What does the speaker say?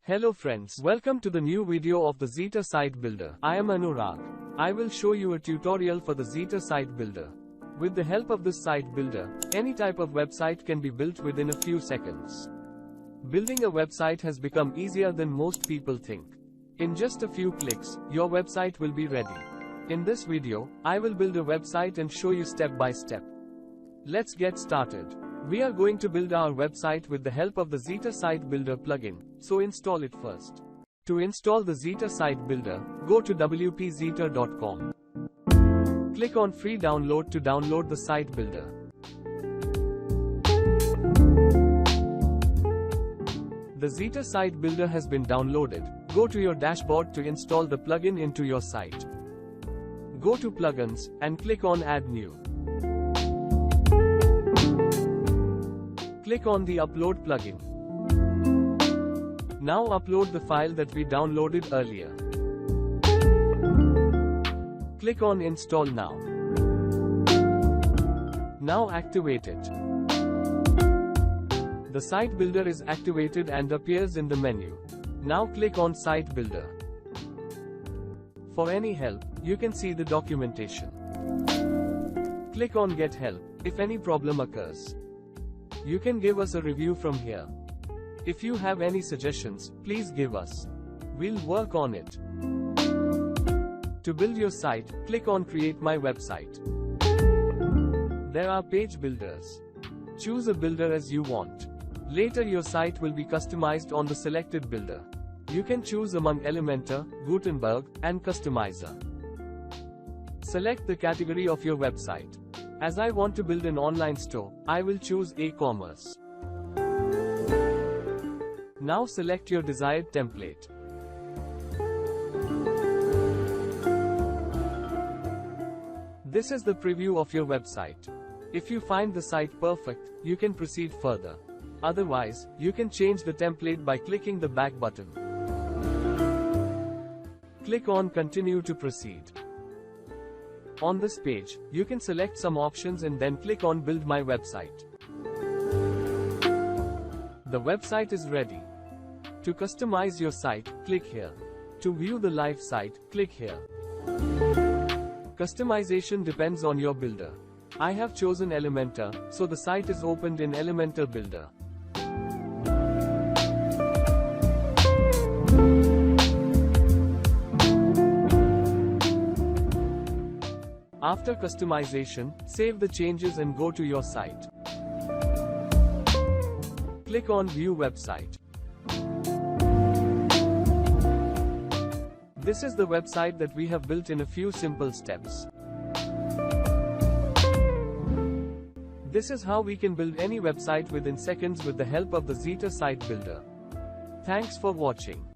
Hello friends, welcome to the new video of the Zita site builder. I am Anurag. I will show you a tutorial for the Zita site builder. With the help of this site builder, any type of website can be built within a few seconds. Building a website has become easier than most people think. In just a few clicks, your website will be ready. In this video, I will build a website and show you step by step. Let's get started. We are going to build our website with the help of the Zita Site Builder plugin, so install it first. To install the Zita Site Builder, go to wpzita.com. Click on Free Download to download the site builder. The Zita Site Builder has been downloaded. Go to your dashboard to install the plugin into your site. Go to Plugins, and click on Add New. Click on the Upload plugin. Now upload the file that we downloaded earlier. Click on Install Now. Now activate it. The site builder is activated and appears in the menu. Now click on Site Builder. For any help, you can see the documentation. Click on Get Help if any problem occurs. You can give us a review from here. If you have any suggestions, please give us. We'll work on it. To build your site, click on Create My Website. There are page builders. Choose a builder as you want. Later your site will be customized on the selected builder. You can choose among Elementor, Gutenberg, and Customizer. Select the category of your website. As I want to build an online store, I will choose e-commerce. Now select your desired template. This is the preview of your website. If you find the site perfect, you can proceed further. Otherwise, you can change the template by clicking the back button. Click on Continue to proceed. On this page, you can select some options and then click on Build My Website. The website is ready. To customize your site, click here. To view the live site, click here. Customization depends on your builder. I have chosen Elementor, so the site is opened in Elementor Builder. After customization, save the changes and go to your site. Click on View Website. This is the website that we have built in a few simple steps. This is how we can build any website within seconds with the help of the Zita Site Builder. Thanks for watching.